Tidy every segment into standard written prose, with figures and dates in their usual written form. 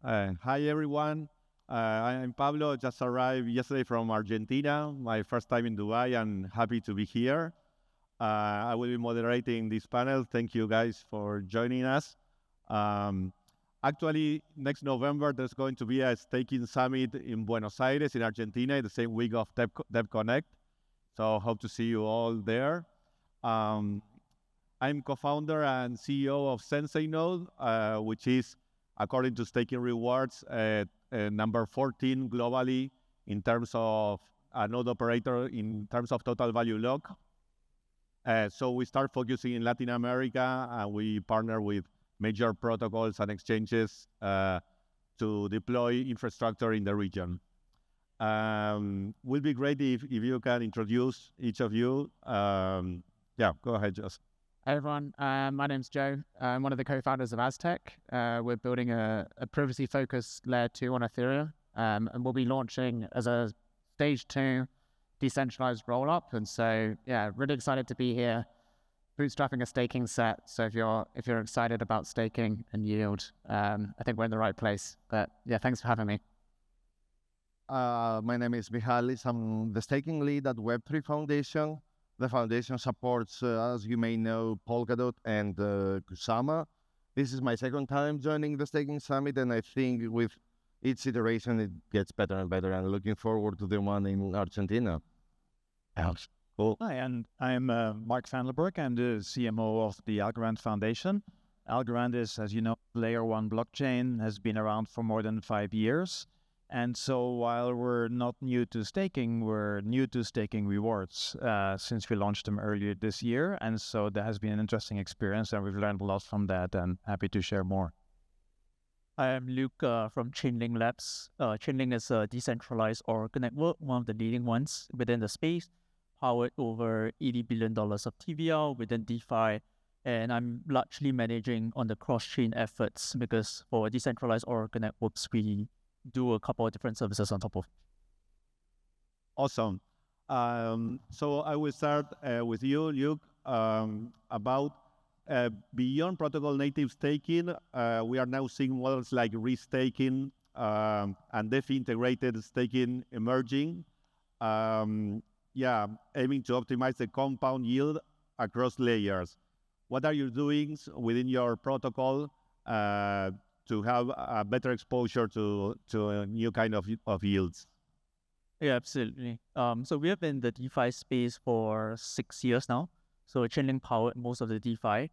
Hi, everyone. I'm Pablo, just arrived yesterday from Argentina, my first time in Dubai, and happy to be here. I will be moderating this panel. Thank you guys for joining us. Actually, next November, there's going to be a staking summit in Buenos Aires in Argentina, the same week of Dev Connect. So hope to see you all there. I'm co-founder and CEO of Senseinode, which is, according to staking rewards, number 14 globally in terms of a node operator in terms of total value lock. So we start focusing in Latin America, and we partner with major protocols and exchanges to deploy infrastructure in the region. Will be great if you can introduce each of you. Yeah, go ahead, Joss. Hey everyone, my name's Joe. I'm one of the co-founders of Aztec. We're building a privacy-focused layer 2 on Ethereum, and we'll be launching as a stage 2 decentralized roll-up. And so, yeah, really excited to be here, bootstrapping a staking set. So if you're excited about staking and yield, I think we're in the right place. But yeah, thanks for having me. My name is Michalis. I'm the staking lead at Web3 Foundation. The foundation supports, as you may know, Polkadot and Kusama. This is my second time joining the Staking Summit, and I think with each iteration, it gets better and better. And looking forward to the one in Argentina. Cool. Hi, and I'm Marc Vanlerberghe. I'm the CMO of the Algorand Foundation. Algorand is, as you know, layer 1 blockchain, has been around for more than 5 years. And so while we're not new to staking, we're new to staking rewards since we launched them earlier this year. And so that has been an interesting experience, and we've learned a lot from that, and happy to share more. I am Luke from Chainlink Labs. Chainlink is a decentralized Oracle network, one of the leading ones within the space, powered over $80 billion of TVL within DeFi. And I'm largely managing on the cross-chain efforts because for decentralized Oracle networks, we do a couple of different services on top of. Awesome. So I will start with you, Luke, about beyond protocol native staking. We are now seeing models like restaking and DeFi integrated staking emerging. Aiming to optimize the compound yield across layers. What are you doing within your protocol to have a better exposure to a new kind of yields? Yeah, absolutely. So we have been in the DeFi space for 6 years now. So Chainlink powered most of the DeFi.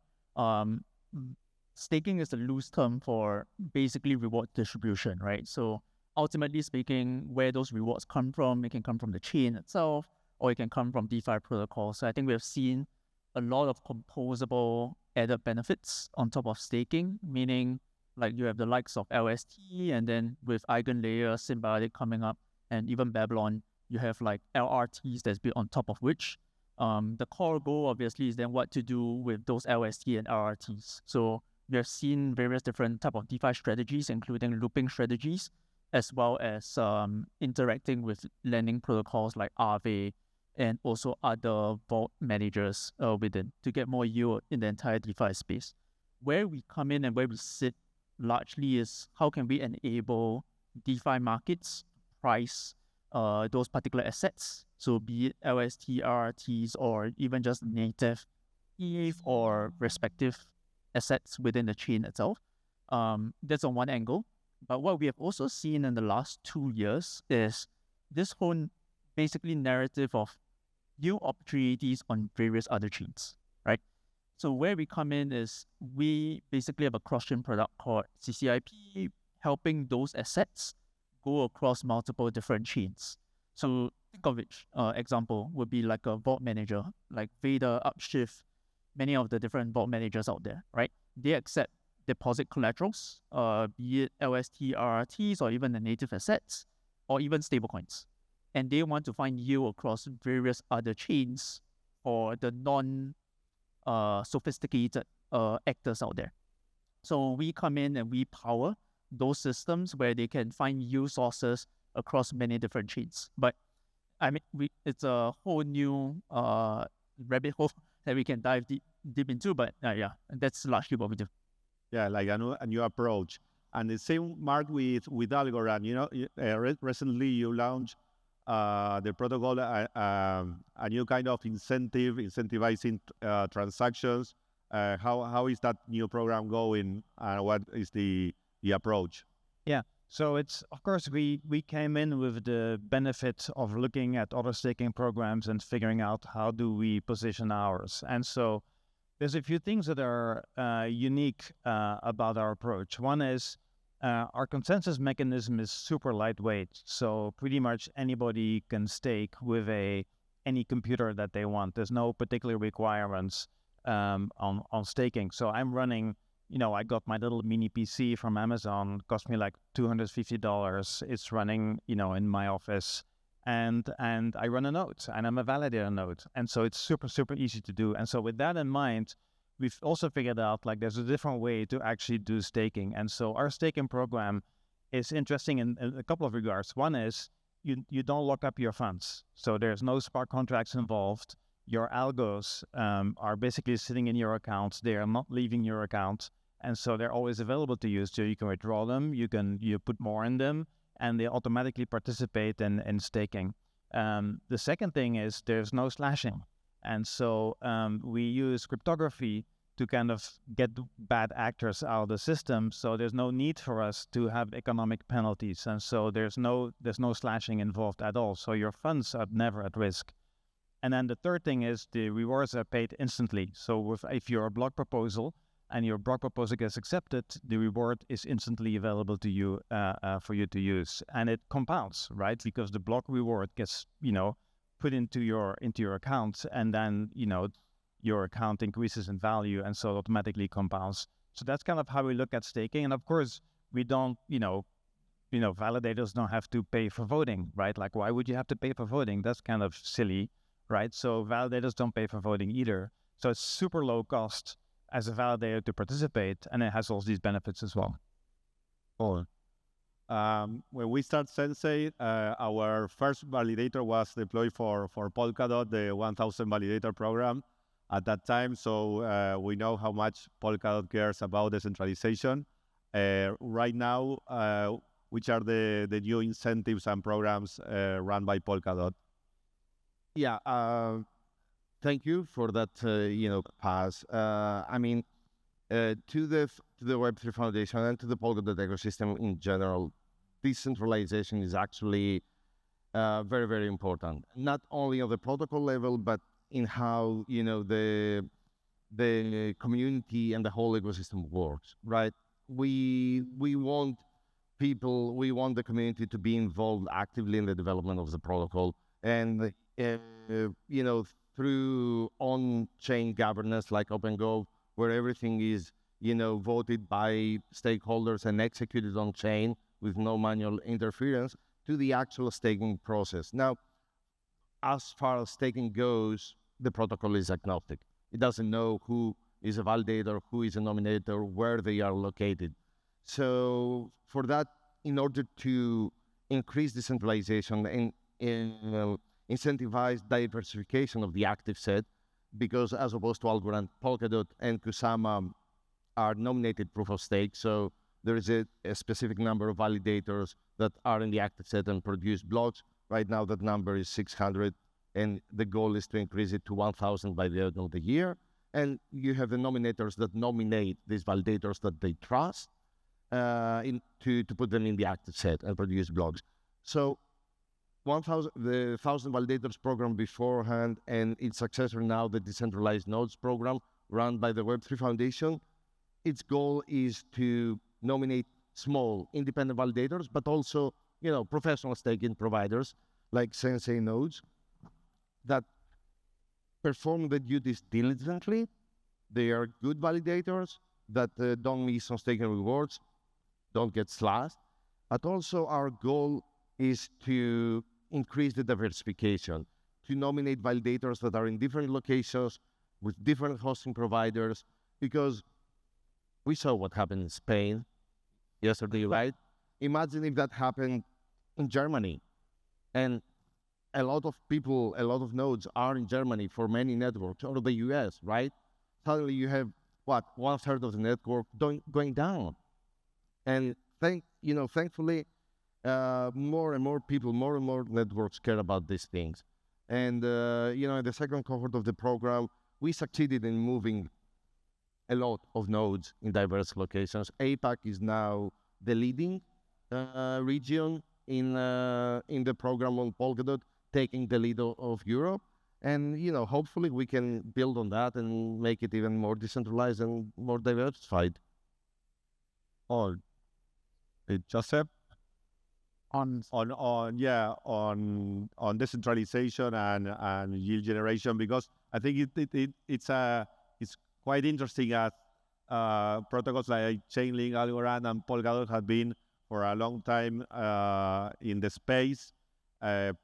Staking is a loose term for basically reward distribution, right? So ultimately speaking, where those rewards come from, it can come from the chain itself, or it can come from DeFi protocols. So I think we have seen a lot of composable added benefits on top of staking, meaning like you have the likes of LST, and then with EigenLayer, Symbiotic coming up, and even Babylon, you have like LRTs that's built on top of which. The core goal obviously is then what to do with those LST and LRTs. So we have seen various different type of DeFi strategies, including looping strategies, as well as interacting with lending protocols like Aave, and also other vault managers within to get more yield in the entire DeFi space. Where we come in and where we sit largely is how can we enable DeFi markets to price those particular assets. So be it LST, RRTs, or even just native ETH or respective assets within the chain itself. That's on one angle. But what we have also seen in the last 2 years is this whole basically narrative of new opportunities on various other chains, right? So where we come in is we basically have a cross-chain product called CCIP, helping those assets go across multiple different chains. So think of which example would be like a vault manager, like Vader, Upshift, many of the different vault managers out there, right? They accept deposit collaterals, be it LST, RRTs, or even the native assets, or even stablecoins. And they want to find yield across various other chains for the sophisticated actors out there. So we come in and we power those systems where they can find yield sources across many different chains. But I mean, it's a whole new rabbit hole that we can dive deep into. But yeah, that's largely what we do. Yeah, like a new approach. And the same, Marc, with Algorand. Recently you launched the protocol, a new kind of incentivizing transactions. How is that new program going, and what is the approach? Yeah. So it's, of course, we came in with the benefit of looking at other staking programs and figuring out how do we position ours. And so there's a few things that are unique about our approach. One is our consensus mechanism is super lightweight. So pretty much anybody can stake with any computer that they want. There's no particular requirements on staking. So I'm running, I got my little mini PC from Amazon, cost me like $250. It's running, in my office, and I run a node, and I'm a validator node. And so it's super, super easy to do. And so with that in mind, we've also figured out like there's a different way to actually do staking. And so our staking program is interesting in a couple of regards. One is you don't lock up your funds. So there's no smart contracts involved. Your algos are basically sitting in your account. They are not leaving your account. And so they're always available to you. So you can withdraw them, you put more in them, and they automatically participate in staking. The second thing is there's no slashing. And so we use cryptography to kind of get bad actors out of the system. So there's no need for us to have economic penalties. And so there's no slashing involved at all. So your funds are never at risk. And then the third thing is the rewards are paid instantly. So if you're a block proposal and your block proposal gets accepted, the reward is instantly available to you for you to use. And it compounds, right? Because the block reward gets, put into your account, and then, your account increases in value, and so it automatically compounds. So that's kind of how we look at staking. And of course, we don't, validators don't have to pay for voting, right? Like, why would you have to pay for voting? That's kind of silly, right? So validators don't pay for voting either. So it's super low cost as a validator to participate, and it has all these benefits as well. Cool. When we start Sensei, our first validator was deployed for Polkadot, the 1000 validator program at that time. So we know how much Polkadot cares about decentralization. Right now, which are the new incentives and programs run by Polkadot? Yeah, thank you for that, pass. To the Web3 Foundation and to the Polkadot ecosystem in general, decentralization is actually very, very important. Not only on the protocol level, but in how the community and the whole ecosystem works. Right? We want the community to be involved actively in the development of the protocol, and through on-chain governance like OpenGov, where everything is, voted by stakeholders and executed on chain with no manual interference, to the actual staking process. Now, as far as staking goes, the protocol is agnostic. It doesn't know who is a validator, who is a nominator, where they are located. So for that, in order to increase decentralization and incentivize diversification of the active set, because as opposed to Algorand, Polkadot and Kusama are nominated proof of stake. So there is a specific number of validators that are in the active set and produce blocks. Right now, that number is 600, and the goal is to increase it to 1,000 by the end of the year. And you have the nominators that nominate these validators that they trust to put them in the active set and produce blocks. So the 1,000 validators program beforehand and its successor now, the Decentralized Nodes program run by the Web3 Foundation, its goal is to nominate small independent validators, but also, professional staking providers like Senseinode that perform the duties diligently. They are good validators that don't miss on staking rewards, don't get slashed. But also our goal is to increase the diversification, to nominate validators that are in different locations with different hosting providers, because we saw what happened in Spain yesterday, right? Imagine if that happened in Germany. And a lot of people, a lot of nodes are in Germany for many networks, or the US, right? Suddenly you have, 1/3 of the network going down. And thankfully, more and more people, more and more networks care about these things. And in the second cohort of the program, we succeeded in moving a lot of nodes in diverse locations. APAC is now the leading region in the program on Polkadot, taking the lead of Europe. And hopefully we can build on that and make it even more decentralized and more diversified. Oh, Joseph, On on decentralization and yield generation, because I think it's quite interesting as protocols like Chainlink, Algorand, and Polkadot have been for a long time in the space.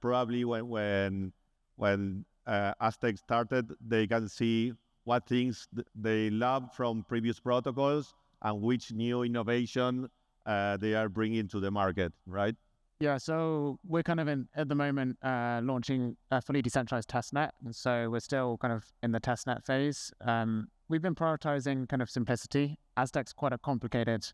Probably when Aztec started, they can see what things they love from previous protocols and which new innovation they are bringing to the market, right? Yeah, so we're kind of at the moment launching a fully decentralized testnet, and so we're still kind of in the testnet phase. We've been prioritizing kind of simplicity. Aztec's quite a complicated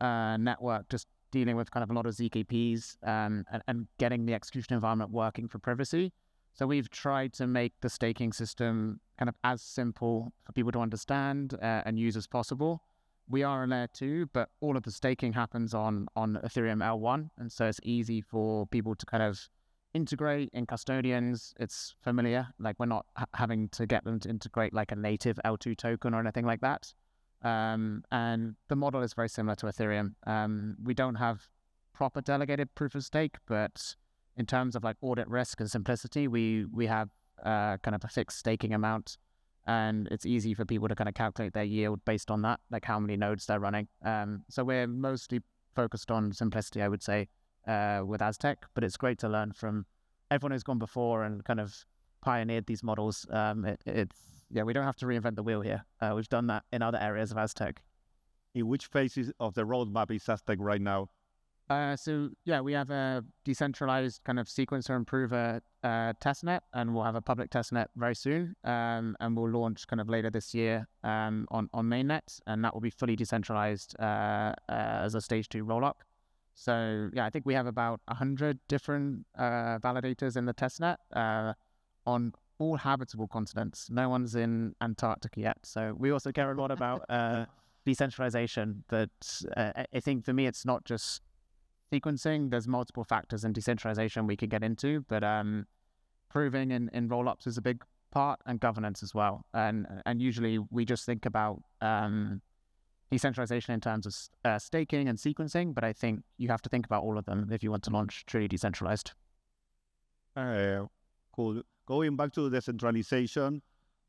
network, just dealing with kind of a lot of ZKPs and getting the execution environment working for privacy. So we've tried to make the staking system kind of as simple for people to understand and use as possible. We are a layer 2, but all of the staking happens on Ethereum L1. And so it's easy for people to kind of integrate in custodians. It's familiar, like we're not having to get them to integrate like a native L2 token or anything like that. And the model is very similar to Ethereum. We don't have proper delegated proof of stake, but in terms of like audit risk and simplicity, we have kind of a fixed staking amount. And it's easy for people to kind of calculate their yield based on that, like how many nodes they're running. So we're mostly focused on simplicity, I would say, with Aztec, but it's great to learn from everyone who's gone before and kind of pioneered these models. We don't have to reinvent the wheel here. We've done that in other areas of Aztec. In which phases of the roadmap is Aztec right now? We have a decentralized kind of sequencer improver testnet, and we'll have a public testnet very soon. And we'll launch kind of later this year on mainnet, and that will be fully decentralized as a stage 2 rollup. So yeah, I think we have about 100 different validators in the testnet on all habitable continents. No one's in Antarctica yet. So we also care a lot about decentralization. But I think for me, it's not just sequencing. There's multiple factors in decentralization we could get into, but proving in rollups is a big part, and governance as well. And usually we just think about decentralization in terms of staking and sequencing, but I think you have to think about all of them if you want to launch truly decentralized. Cool. Going back to decentralization,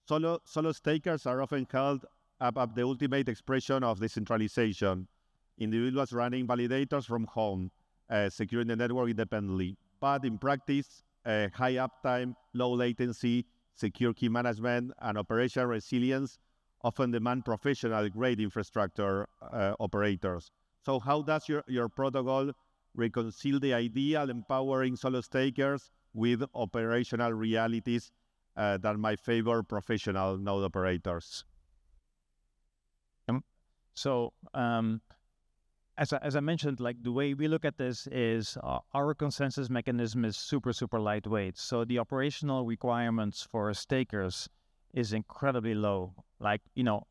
solo stakers are often held up the ultimate expression of decentralization. Individuals running validators from home, securing the network independently. But in practice, high uptime, low latency, secure key management, and operational resilience often demand professional-grade infrastructure operators. So how does your protocol reconcile the ideal empowering solo stakers with operational realities that might favor professional node operators? As I mentioned, like the way we look at this is our consensus mechanism is super, super lightweight. So the operational requirements for stakers is incredibly low. Like,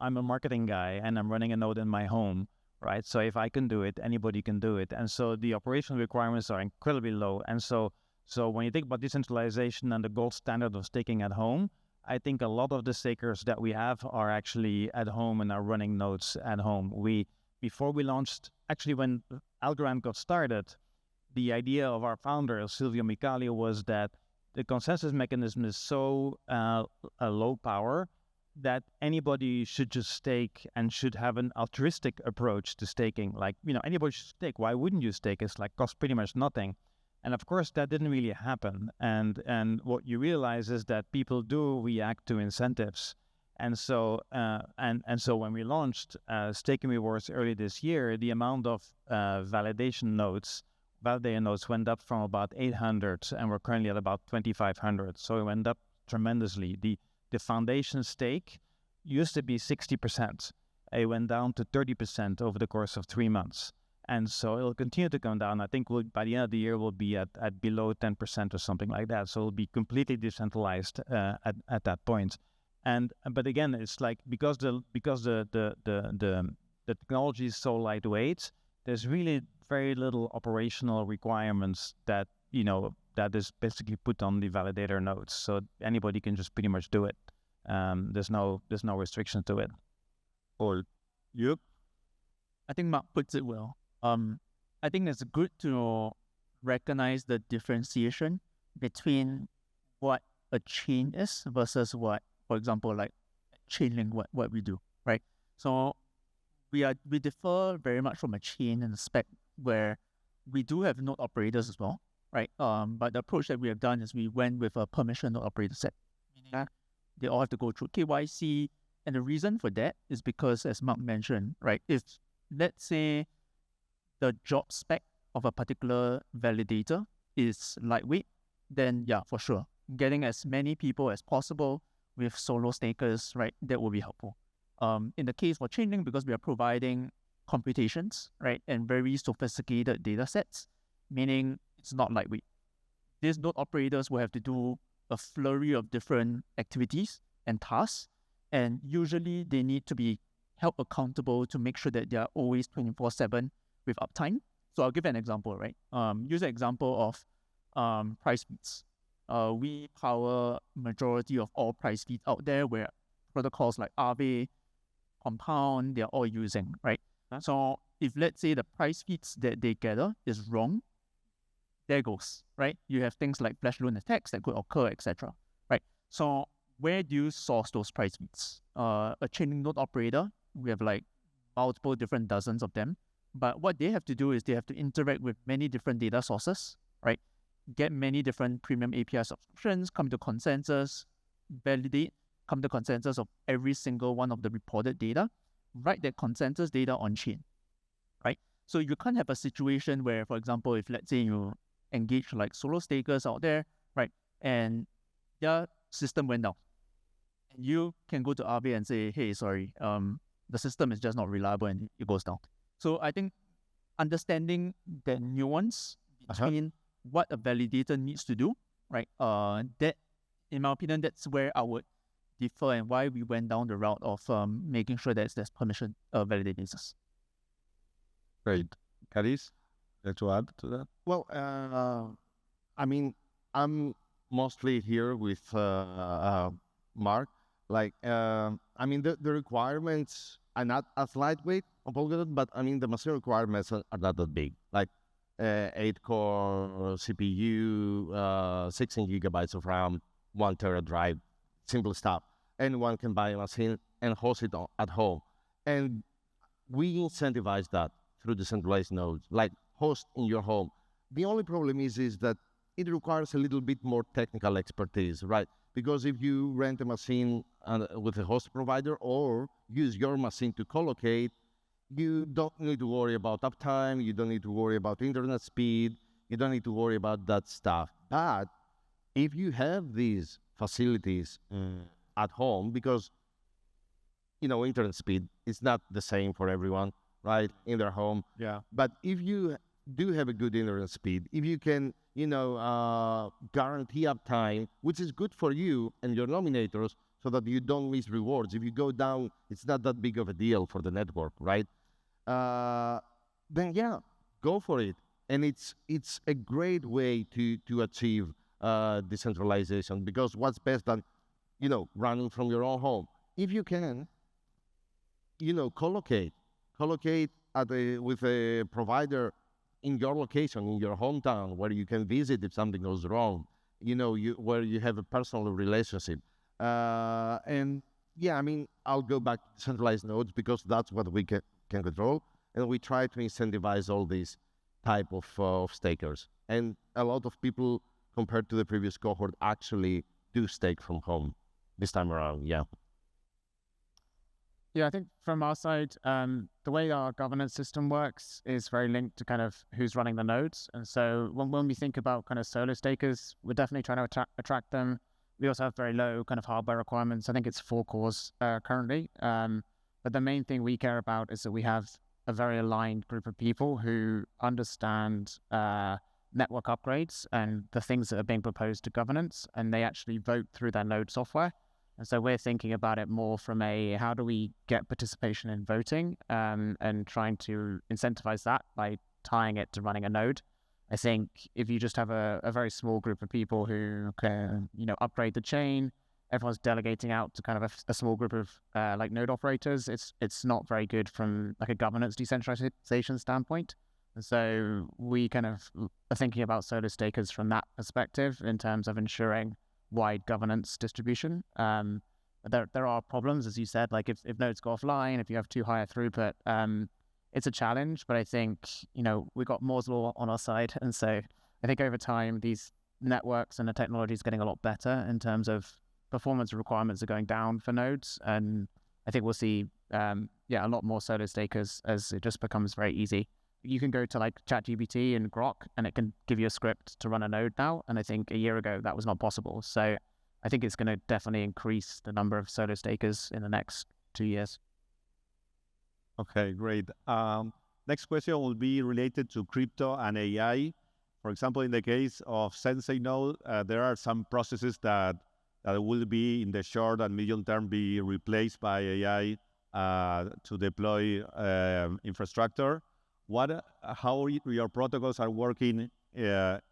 I'm a marketing guy and I'm running a node in my home, right? So if I can do it, anybody can do it. And so the operational requirements are incredibly low. And so when you think about decentralization and the gold standard of staking at home, I think a lot of the stakers that we have are actually at home and are running nodes at home. Before we launched, actually when Algorand got started, the idea of our founder, Silvio Micali, was that the consensus mechanism is so low power that anybody should just stake and should have an altruistic approach to staking. Like, anybody should stake. Why wouldn't you stake? It's like cost pretty much nothing. And of course, that didn't really happen. And what you realize is that people do react to incentives. And so when we launched staking rewards early this year, the amount of validator nodes went up from about 800, and we're currently at about 2,500. So it went up tremendously. The foundation stake used to be 60%. It went down to 30% over the course of 3 months. And so it'll continue to come down. I think by the end of the year, we'll be at below 10% or something like that. So it'll be completely decentralized at that point. But again, it's like because the technology is so lightweight, there's really very little operational requirements that is basically put on the validator nodes. So anybody can just pretty much do it. There's no restriction to it. Or you? I think Marc puts it well. I think it's good to recognize the differentiation between what a chain is versus what, for example, like Chainlink, what we do, right? So we differ very much from a chain in the spec where we do have node operators as well, right? But the approach that we have done is we went with a permission node operator set, meaning that they all have to go through KYC. And the reason for that is because, as Marc mentioned, right, if let's say the job spec of a particular validator is lightweight, then yeah, for sure, getting as many people as possible with solo stakers, right, that will be helpful. In the case for Chainlink, because we are providing computations, right, and very sophisticated data sets, meaning it's not lightweight. These node operators will have to do a flurry of different activities and tasks, and usually they need to be held accountable to make sure that they are always 24/7 with uptime. So I'll give an example, right? Use an example of price feeds. We power majority of all price feeds out there where protocols like Aave, Compound, they're all using, right? So if let's say the price feeds that they gather is wrong, there goes, right? You have things like flash loan attacks that could occur, etc. Right? So where do you source those price feeds? A Chainlink node operator, we have like multiple different dozens of them. But what they have to do is they have to interact with many different data sources, right? Get many different premium API subscriptions, come to consensus, validate, come to consensus of every single one of the reported data, write that consensus data on chain, right? So you can't have a situation where, for example, if let's say you engage like solo stakers out there, right, and their system went down, and you can go to Aave and say, hey, sorry, the system is just not reliable and it goes down. So I think understanding the nuance between what a validator needs to do, right? That, in my opinion, that's where I would differ and why we went down the route of making sure that there's permission validators. Great. Caris, like to add to that? Well, I mean, I'm mostly here with Marc. Like, I mean, the requirements are not as lightweight on Polkadot, but I mean, the machine requirements are not that big. Like 8-core CPU, 16 gigabytes of RAM, 1 tera drive, simple stuff. Anyone can buy a machine and host it at home. And we incentivize that through decentralized nodes, like host in your home. The only problem is that it requires a little bit more technical expertise, right? Because if you rent a machine with a host provider or use your machine to collocate, you don't need to worry about uptime, you don't need to worry about internet speed, you don't need to worry about that stuff. But if you have these facilities at home, because, you know, internet speed is not the same for everyone, right, in their home. Yeah. But if you do have a good internet speed, if you can, you know, guarantee uptime, which is good for you and your nominators so that you don't miss rewards. If you go down, it's not that big of a deal for the network, right? Then yeah, go for it. And it's a great way to achieve decentralization, because what's best than, you know, running from your own home? If you can, you know, collocate with a provider in your location, in your hometown, where you can visit if something goes wrong, you know, where you have a personal relationship. And yeah, I mean, I'll go back to centralized nodes because that's what we can control. And we try to incentivize all these type of stakers. And a lot of people, compared to the previous cohort, actually do stake from home this time around, yeah. Yeah, I think from our side, the way our governance system works is very linked to kind of who's running the nodes. And so when we think about kind of solo stakers, we're definitely trying to attract them. We also have very low kind of hardware requirements. I think it's 4 cores currently. But the main thing we care about is that we have a very aligned group of people who understand network upgrades and the things that are being proposed to governance, and they actually vote through their node software. And so we're thinking about it more from a how do we get participation in voting and trying to incentivize that by tying it to running a node. I think if you just have a very small group of people who can, upgrade the chain, everyone's delegating out to kind of a small group of like node operators, it's not very good from like a governance decentralization standpoint. And so we kind of are thinking about solo stakers from that perspective in terms of ensuring wide governance distribution. There are problems, as you said, like if nodes go offline, if you have too high a throughput, it's a challenge, but I think, we got Moore's law on our side. And so I think over time, these networks and the technology is getting a lot better in terms of performance requirements are going down for nodes. And I think we'll see, a lot more solo stakers as it just becomes very easy. You can go to like ChatGPT and Grok and it can give you a script to run a node now. And I think a year ago that was not possible. So I think it's going to definitely increase the number of solo stakers in the next 2 years. Okay, great. Next question will be related to crypto and AI. For example, in the case of Senseinode, there are some processes that will be in the short and medium term be replaced by AI to deploy infrastructure. How your protocols are working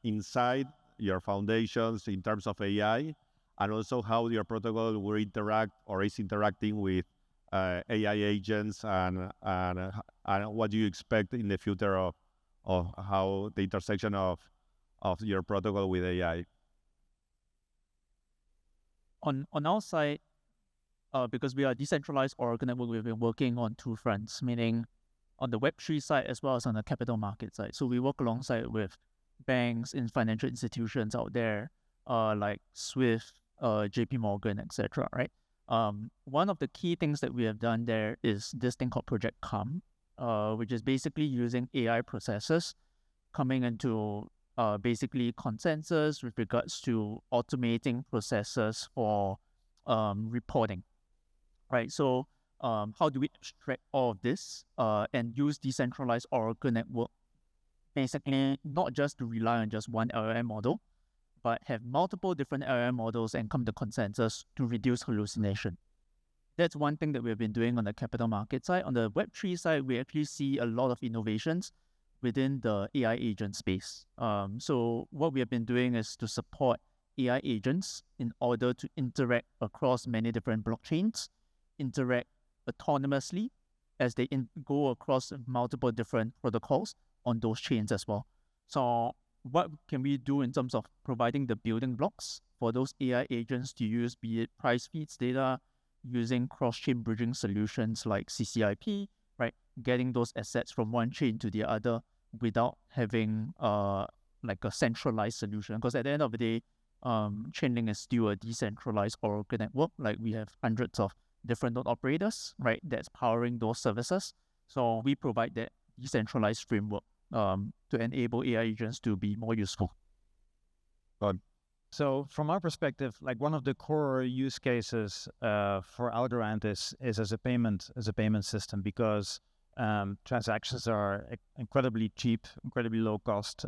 inside your foundations in terms of AI, and also how your protocol will interact or is interacting with AI agents, and what do you expect in the future of how the intersection of your protocol with AI? On our side, because we are a decentralized Oracle network, we've been working on two fronts, meaning on the Web3 side as well as on the capital market side. So we work alongside with banks and financial institutions out there, like Swift, JP Morgan, etc. Right? One of the key things that we have done there is this thing called Project Calm, which is basically using AI processes coming into basically consensus with regards to automating processes for reporting. Right? So how do we abstract all of this and use decentralized Oracle network, basically not just to rely on just one LLM model, but have multiple different LLM models and come to consensus to reduce hallucination. That's one thing that we've been doing on the capital market side. On the Web3 side, we actually see a lot of innovations within the AI agent space. So what we have been doing is to support AI agents in order to interact across many different blockchains, interact autonomously as they go across multiple different protocols on those chains as well. So what can we do in terms of providing the building blocks for those AI agents to use, be it price feeds data, using cross-chain bridging solutions like CCIP, right? Getting those assets from one chain to the other without having like a centralized solution. Because at the end of the day, Chainlink is still a decentralized Oracle network. Like we have hundreds of different node operators, right? That's powering those services. So we provide that decentralized framework to enable AI agents to be more useful. So from our perspective, like one of the core use cases for Algorand is as a payment system, because transactions are incredibly cheap, incredibly low cost.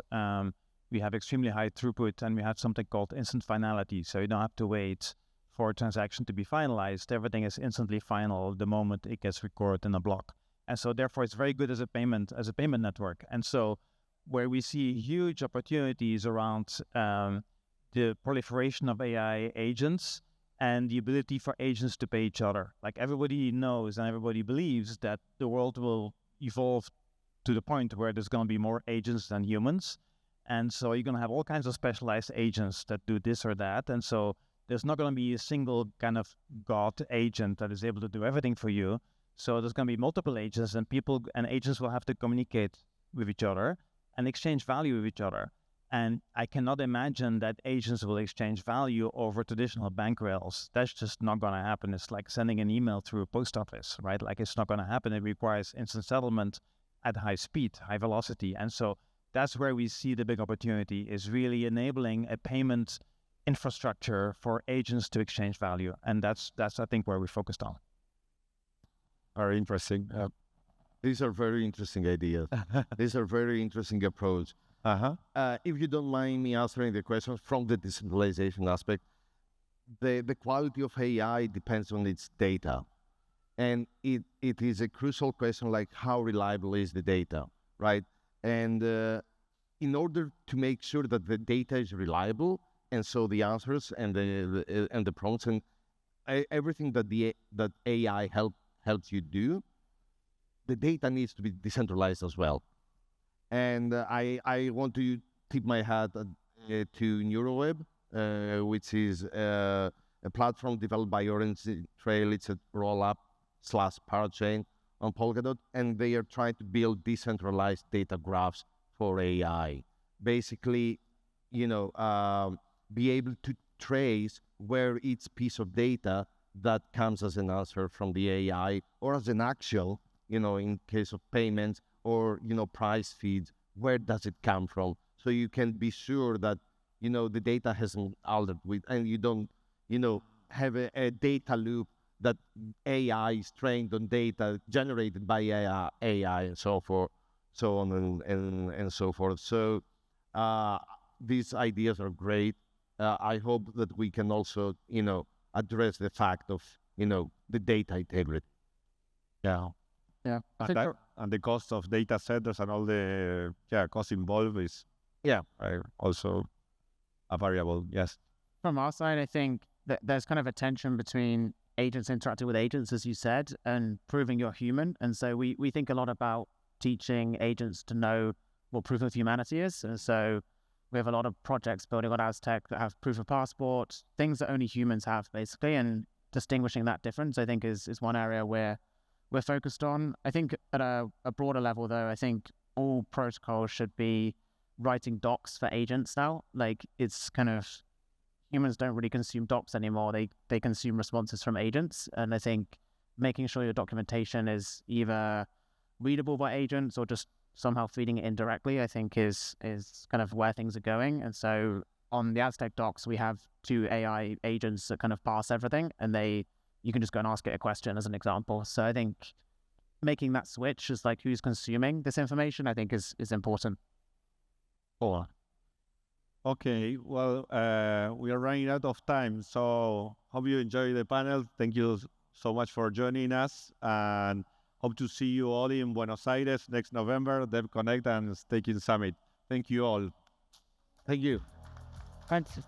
We have extremely high throughput, and we have something called instant finality. So you don't have to wait for a transaction to be finalized. Everything is instantly final the moment it gets recorded in a block. And so therefore it's very good as a payment network. And so where we see huge opportunities around the proliferation of AI agents and the ability for agents to pay each other. Like everybody knows and everybody believes that the world will evolve to the point where there's going to be more agents than humans. And so you're going to have all kinds of specialized agents that do this or that. And so there's not going to be a single kind of God agent that is able to do everything for you. So there's going to be multiple agents, and people and agents will have to communicate with each other and exchange value with each other. And I cannot imagine that agents will exchange value over traditional bank rails. That's just not going to happen. It's like sending an email through a post office, right? Like it's not going to happen. It requires instant settlement at high speed, high velocity. And so that's where we see the big opportunity, is really enabling a payment infrastructure for agents to exchange value. And that's I think, where we're focused on. Very interesting. These are very interesting ideas. These are very interesting approach. If you don't mind me answering the questions from the decentralization aspect, the quality of AI depends on its data. And it is a crucial question, like how reliable is the data, right? And in order to make sure that the data is reliable, and so the answers and the prompts and everything that AI helps you do, the data needs to be decentralized as well. And I want to tip my hat to NeuroWeb, which is a platform developed by Orange Trail. It's a roll-up/parachain on Polkadot, and they are trying to build decentralized data graphs for AI. Basically, be able to trace where each piece of data that comes as an answer from the AI or as an action, in case of payments or, price feeds, where does it come from? So you can be sure that, the data hasn't altered with, and you don't, have a data loop that AI is trained on data generated by AI and so forth, so on and so forth. So these ideas are great. I hope that we can also, address the fact of, the data integrity. Yeah. Yeah. And the cost of data centers and all the cost involved is also a variable. Yes. From our side, I think that there's kind of a tension between agents interacting with agents, as you said, and proving you're human. And so we think a lot about teaching agents to know what proof of humanity is. And so we have a lot of projects building on Aztec that have proof of passport, things that only humans have, basically, and distinguishing that difference, I think, is one area where we're focused on. I think at a broader level, though, I think all protocols should be writing docs for agents now. Like, it's kind of, humans don't really consume docs anymore. They consume responses from agents. And I think making sure your documentation is either readable by agents or just somehow feeding it indirectly, I think is kind of where things are going. And so on the Aztec docs, we have 2 AI agents that kind of parse everything, and you can just go and ask it a question as an example. So I think making that switch is like who's consuming this information, I think is important. Cool. Okay, well, we are running out of time, so hope you enjoy the panel. Thank you so much for joining us, and hope to see you all in Buenos Aires next November, DevConnect and Staking Summit. Thank you all. Thank you. Thanks.